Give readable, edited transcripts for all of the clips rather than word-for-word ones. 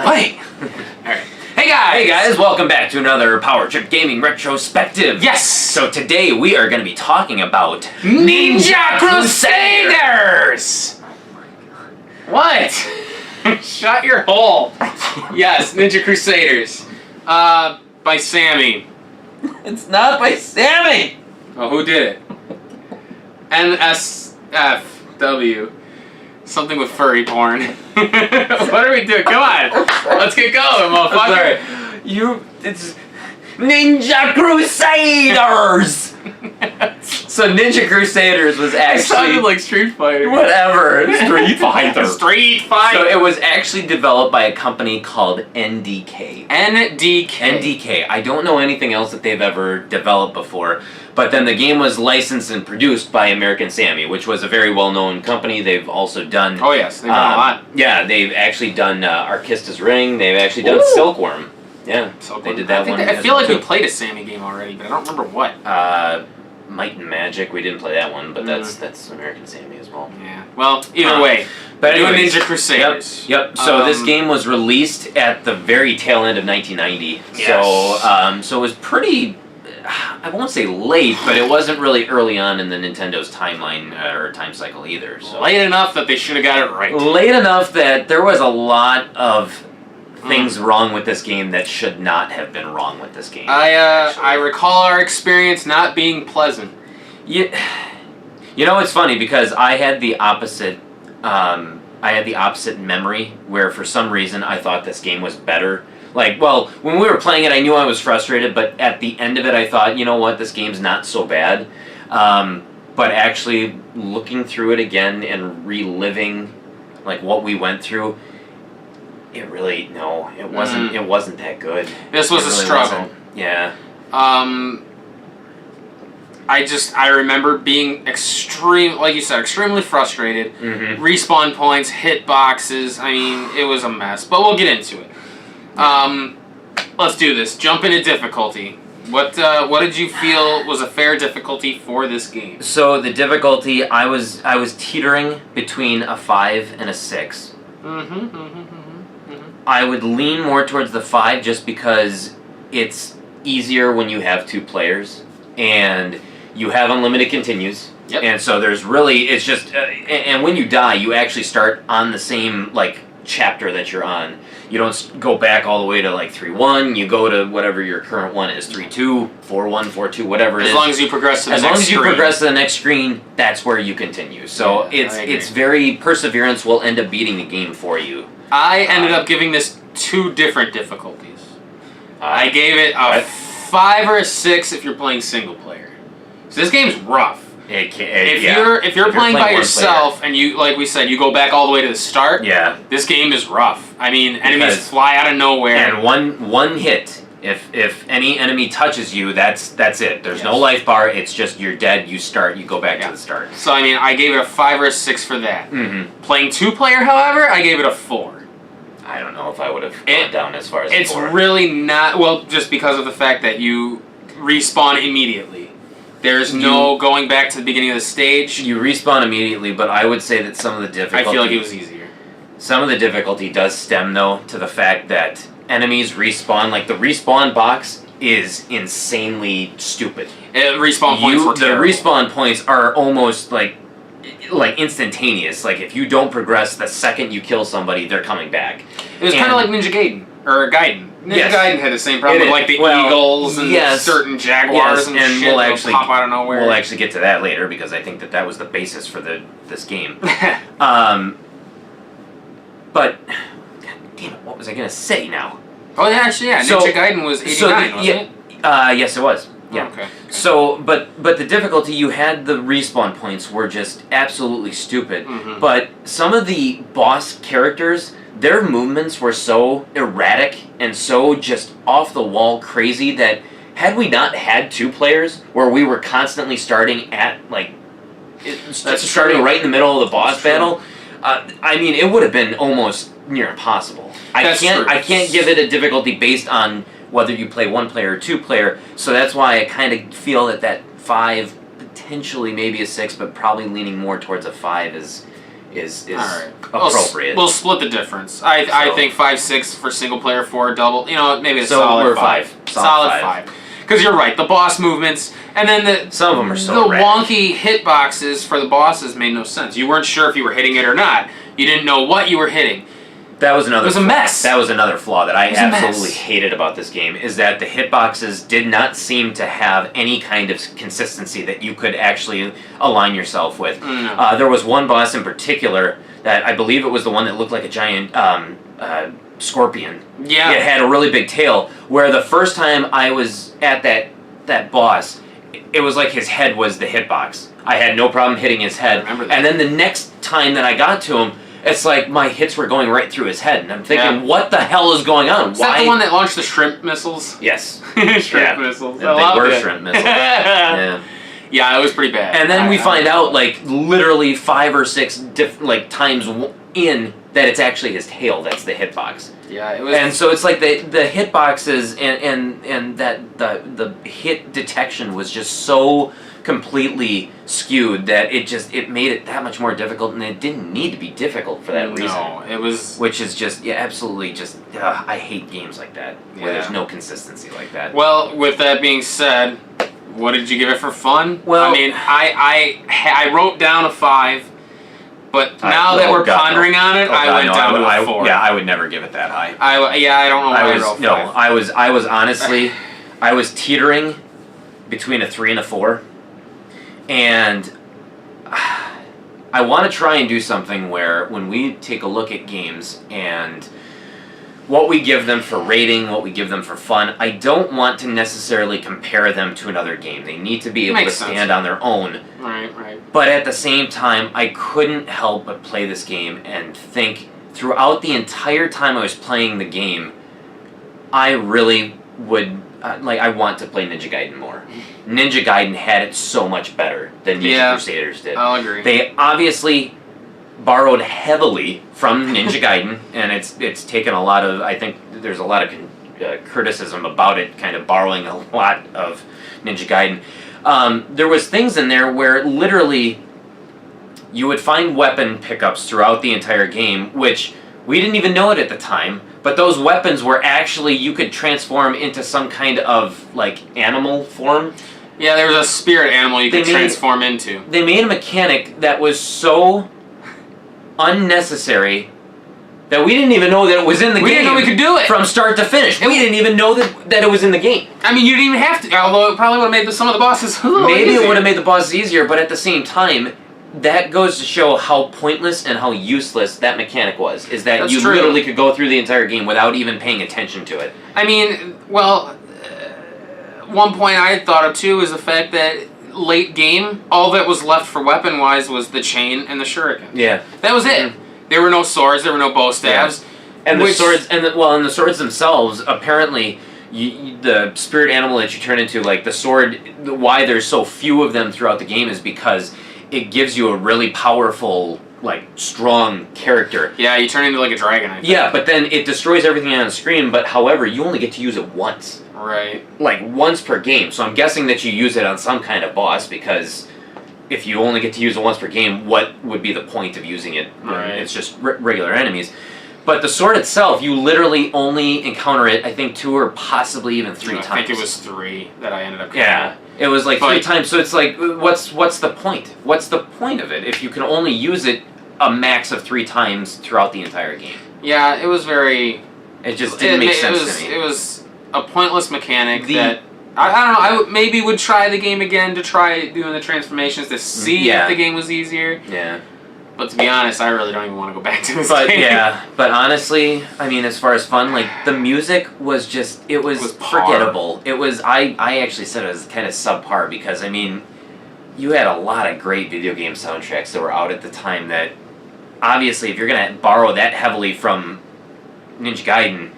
Alright. Hey guys, welcome back to another Power Trip Gaming Retrospective. Yes! So today we are going to be talking about Ninja Crusaders! What? Shut your hole. Yes, Ninja Crusaders. By Sammy. It's not by Sammy! Oh, who did it? NSFW. Something with furry porn. What are we doing? Come on. Let's get going, motherfucker. It's Ninja Crusaders! So Ninja Crusaders was It actually... sounded like Street Fighter. Whatever. Street Fighter. Street Fighter. So it was actually developed by a company called NDK. NDK. I don't know anything else that they've ever developed before. But then the game was licensed and produced by American Sammy, which was a very well-known company. They've also done... Oh yes, they've done a lot. Yeah, they've actually done Arkista's Ring. They've actually done Silkworm. Yeah, they did that one. I feel like we played a Sammy game already, but I don't remember what. Might and Magic. We didn't play that one, but that's American Sammy as well. Yeah. Well, either way. But doing anyways, Ninja Crusaders. Yep. So this game was released at the very tail end of 1990. Yes. So it was pretty. I won't say late, but it wasn't really early on in the Nintendo's timeline or time cycle either. So late enough that they should have got it right. Late enough that there was a lot of things wrong with this game that should not have been wrong with this game. I recall our experience not being pleasant. You know, it's funny because I had the opposite. Memory where for some reason I thought this game was better. Like, well, when we were playing it, I knew I was frustrated, but at the end of it, I thought, you know what, this game's not so bad. But actually looking through it again and reliving, like, what we went through, it really, no, it wasn't. It wasn't that good. This was a struggle. Wasn't. Yeah. I remember being like you said, extremely frustrated. Respawn points, hit boxes. I mean, it was a mess. But we'll get into it. Let's do this. Jump into difficulty. What did you feel was a fair difficulty for this game? So the difficulty, I was teetering between a 5 and a 6. I would lean more towards the 5 just because it's easier when you have 2 players and you have unlimited continues. Yep. And so there's really, it's just, and when you die, you actually start on the same, like, chapter that you're on. You don't go back all the way to, like, 3-1. You go to whatever your current one is, 3-2, 4-1, 4-2, whatever it is. As long as you progress to the next screen. As long as you progress to the next screen, that's where you continue. So it's very, perseverance will end up beating the game for you. I ended up giving this 2 different difficulties. I gave it a 5 or a 6 if you're playing single player. So this game's rough. If you're playing by yourself and you, like we said, you go back all the way to the start. Yeah. This game is rough. I mean, enemies fly out of nowhere. And one hit, if any enemy touches you, that's it. There's no life bar. It's just you're dead. You go back to the start. So I mean, I gave it a 5 or a 6 for that. Playing 2-player, however, I gave it a 4. I don't know if I would have gone down as far as it's 4. really not, well, just because of the fact that you respawn immediately. There's no going back to the beginning of the stage. You respawn immediately, but I would say that some of the difficulty... I feel like it was easier. Some of the difficulty does stem, though, to the fact that enemies respawn. Like, the respawn box is insanely stupid. Respawn points were terrible. The respawn points are almost, like instantaneous. Like, if you don't progress, the second you kill somebody, they're coming back. It was kind of like Ninja Gaiden. Or Gaiden. Ninja Gaiden had the same problem with, like, the eagles and certain jaguars and shit we'll actually pop out of nowhere. We'll actually get to that later because I think that was the basis for this game. But, God damn it, what was I going to say now? Oh, yeah, actually, yeah. Ninja Gaiden was 89, wasn't it? Yes, it was. Yeah. Okay. So, but the difficulty, you had the respawn points were just absolutely stupid. But some of the boss characters, their movements were so erratic and so just off the wall crazy that had we not had 2 players where we were constantly starting at, like, starting right in the middle of the boss battle, I mean, it would have been almost near impossible. I can't give it a difficulty based on whether you play 1 player or 2 player, so that's why I kind of feel that 5, potentially maybe a 6, but probably leaning more towards a 5 is is Alright. appropriate. We'll split the difference. I think 5-6 for single player, 4 double. You know, maybe a solid we're 5. Solid 5. Because you're right, the boss movements, and then some of them are so the erratic. wonky hitboxes for the bosses made no sense. You weren't sure if you were hitting it or not. You didn't know what you were hitting. That was another. It was a mess. That was another flaw that I absolutely mess. hated about this game, is that the hitboxes did not seem to have any kind of consistency that you could actually align yourself with. No. There was one boss in particular that I believe it was the one that looked like a giant scorpion. Yeah. It had a really big tail, where the first time I was at that boss, it was like his head was the hitbox. I had no problem hitting his head. I remember that. And then the next time that I got to him, it's like my hits were going right through his head, and I'm thinking, what the hell is going on? Is that the one that launched the shrimp missiles? Yes. Shrimp missiles. They were shrimp missiles. Yeah. Yeah, it was pretty bad. And then we find out, like, literally 5 or 6 times in that it's actually his tail that's the hitbox. Yeah, it was. And so it's like the hitboxes and that the hit detection was just so completely skewed that it made it that much more difficult, and it didn't need to be difficult for that reason. No, it was. Which is just, absolutely just, I hate games like that, where there's no consistency like that. Well, with that being said, what did you give it for fun? Well, I mean, I wrote down a 5, but now that we're pondering on it, I went down to a 4. Yeah, I would never give it that high. I don't know why I wrote 5. I was honestly, I was teetering between a 3 and a 4. And I want to try and do something where when we take a look at games and what we give them for rating, what we give them for fun, I don't want to necessarily compare them to another game. They need to be able to stand on their own. Right. But at the same time, I couldn't help but play this game and think throughout the entire time I was playing the game, I really would... I want to play Ninja Gaiden more. Ninja Gaiden had it so much better than Ninja Crusaders did. I'll agree. They obviously borrowed heavily from Ninja Gaiden, and it's taken a lot of... I think there's a lot of criticism about it, kind of borrowing a lot of Ninja Gaiden. There was things in there where literally you would find weapon pickups throughout the entire game, which we didn't even know it at the time. But those weapons were actually, you could transform into some kind of, like, animal form. Yeah, there was a spirit animal you could transform into. They made a mechanic that was so unnecessary that we didn't even know that it was in the game. We didn't know we could do it. From start to finish. We didn't even know that it was in the game. I mean, you didn't even have to, although it probably would have made some of the bosses a little Maybe easier. It would have made the bosses easier, but at the same time, that goes to show how pointless and how useless that mechanic was. Is that That's you true. literally could go through the entire game without even paying attention to it. I mean, well, one point I had thought of too is the fact that late game, all that was left for weapon-wise was the chain and the shuriken. Yeah. That was it. There were no swords, there were no bow stabs. And the swords, and the swords themselves, apparently, the spirit animal that you turn into, like the sword, why there's so few of them throughout the game is because it gives you a really powerful, like, strong character. Yeah, you turn into like a dragon, I think. Yeah, but then it destroys everything on the screen, but however, you only get to use it once. Right. Like, once per game. So I'm guessing that you use it on some kind of boss, because if you only get to use it once per game, what would be the point of using it? Right. It's just regular enemies. But the sword itself, you literally only encounter it, I think, 2 or possibly even 3 times. I think it was 3 that I ended up getting. Yeah. It was like 3 times, so it's like, what's the point? What's the point of it if you can only use it a max of 3 times throughout the entire game? Yeah, it was very... It just didn't make sense to me. It was a pointless mechanic that... I don't know, I maybe would try the game again to try doing the transformations to see if the game was easier. Yeah. But to be honest, I really don't even want to go back to this But game. yeah, but honestly, I mean, as far as fun, like, the music was just, it was forgettable. It was, I actually said it was kind of subpar because, I mean, you had a lot of great video game soundtracks that were out at the time that, obviously, if you're going to borrow that heavily from Ninja Gaiden,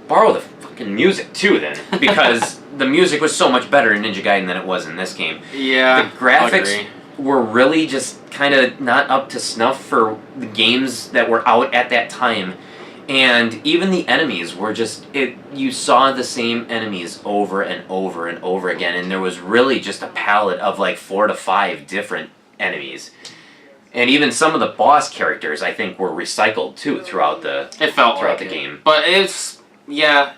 borrow the fucking music too then, because the music was so much better in Ninja Gaiden than it was in this game. Yeah, the graphics were really just kind of not up to snuff for the games that were out at that time. And even the enemies were just, you saw the same enemies over and over and over again, and there was really just a palette of like 4 to 5 different enemies. And even some of the boss characters, I think, were recycled too throughout the game. But it's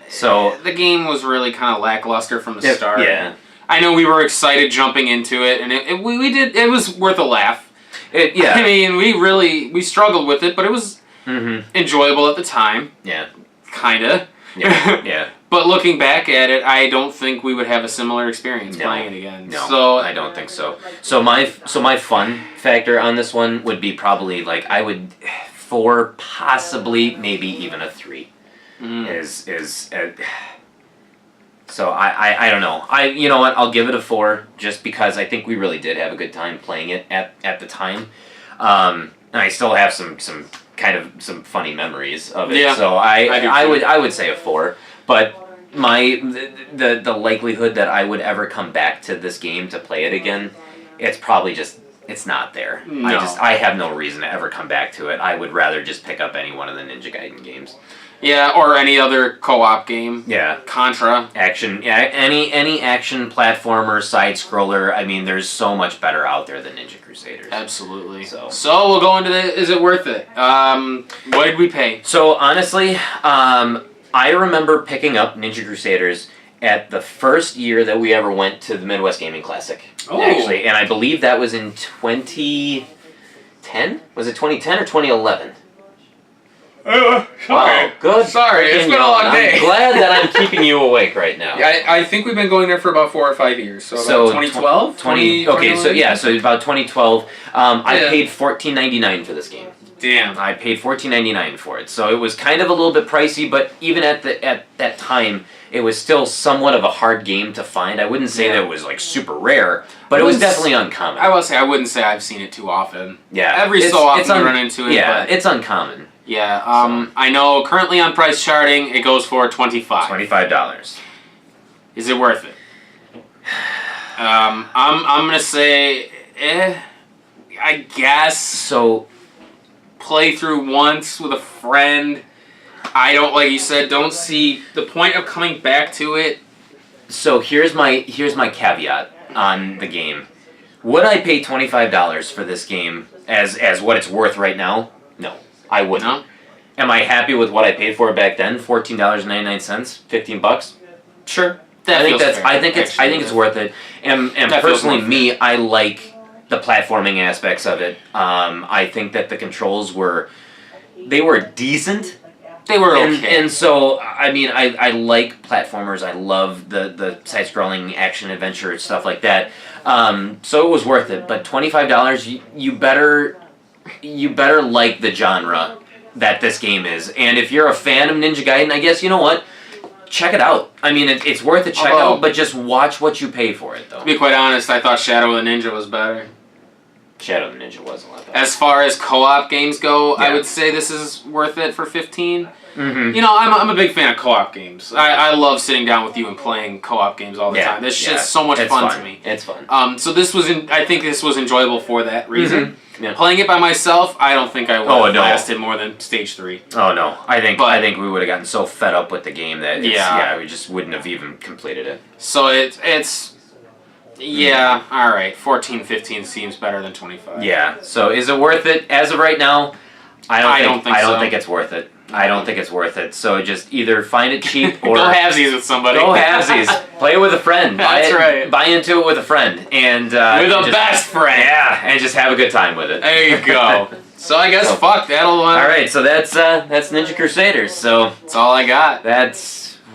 So the game was really kind of lackluster from the start. Yeah, I know we were excited jumping into it, and it was worth a laugh. I mean, we struggled with it, but it was enjoyable at the time. Yeah, kinda. Yeah. But looking back at it, I don't think we would have a similar experience playing it again. No, so I don't think so. So my fun factor on this one would be probably like I would 4, possibly maybe even a 3. So I don't know. You know what? I'll give it a 4 just because I think we really did have a good time playing it at the time. And I still have some funny memories of it. Yeah, so I would say a 4, but the likelihood that I would ever come back to this game to play it again, it's probably just it's not there. No. I have no reason to ever come back to it. I would rather just pick up any one of the Ninja Gaiden games. Yeah, or any other co-op game. Yeah. Contra. Action. Yeah, any action platformer, side scroller. I mean, there's so much better out there than Ninja Crusaders. Absolutely. So we'll go into is it worth it? What did we pay? So honestly, I remember picking up Ninja Crusaders at the first year that we ever went to the Midwest Gaming Classic. Oh. Actually, and I believe that was in 2010? Was it 2010 or 2011? Wow, good. Sorry, it's been a long day. I'm glad that I'm keeping you awake right now. I think we've been going there for about 4 or 5 years. So about 2012? Okay, so about 2012. I paid $14.99 for this game. Damn. I paid $14.99 for it. So it was kind of a little bit pricey, but even at that time, it was still somewhat of a hard game to find. I wouldn't say that it was like super rare, but it was definitely uncommon. I will say I wouldn't say I've seen it too often. Yeah. Every so often you run into it. Yeah, but it's uncommon. Yeah, I know currently on price charting it goes for $25. $25. Is it worth it? I'm gonna say, I guess. So, play through once with a friend. I don't, like you said, don't see the point of coming back to it. So here's my caveat on the game. Would I pay $25 for this game as what it's worth right now? No. I wouldn't. No? Am I happy with what I paid for it back then? $14.99, $15? Sure. I think it's worth it. And personally, me, I like the platforming aspects of it. I think that the controls were decent. They were okay. And so, I mean, I like platformers. I love the side-scrolling action adventure stuff like that. So it was worth it. But $25, you better like the genre that this game is. And if you're a fan of Ninja Gaiden, I guess, you know what? Check it out. I mean, it's worth a check out, but just watch what you pay for it, though. To be quite honest, I thought Shadow of the Ninja was better. Shadow of the Ninja was a lot better. As far as co-op games go, I would say this is worth it for $15. Mm-hmm. You know, I'm a big fan of co-op games. I love sitting down with you and playing co-op games all the time. This shit's so much fun to me. It's fun. So I think this was enjoyable for that reason. Mm-hmm. Yeah. Playing it by myself, I don't think I would have lasted more than stage 3. Oh no, I think we would have gotten so fed up with the game that we just wouldn't have even completed it. So it's all right. 14, 15 seems better than 25. Yeah. So is it worth it as of right now? I don't think it's worth it. I don't think it's worth it. So just either find it cheap or go halvesies with somebody. Go halvesies. Play it with a friend. That's right. Buy into it with a friend and with a best friend. Yeah, and just have a good time with it. There you go. So I guess that'll. All right. So that's Ninja Crusaders. So that's all I got. That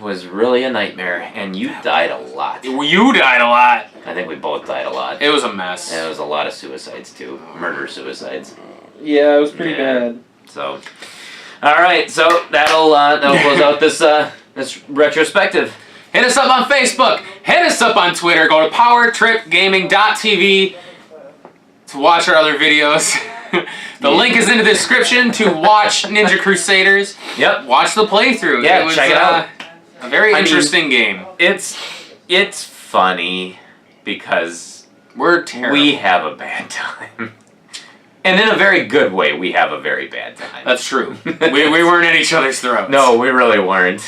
was really a nightmare, and you died a lot. You died a lot. I think we both died a lot. It was a mess. And it was a lot of suicides too. Murder-suicides. Yeah, it was pretty bad. So, all right. So that'll close out this retrospective. Hit us up on Facebook. Hit us up on Twitter. Go to powertripgaming.tv to watch our other videos. The link is in the description to watch Ninja Crusaders. Yep. Watch the playthrough. Yeah, check it out. A very interesting game. It's funny because we're terrible. We have a bad time. And in a very good way, we have a very bad time. That's true. we weren't at each other's throats. No, we really weren't.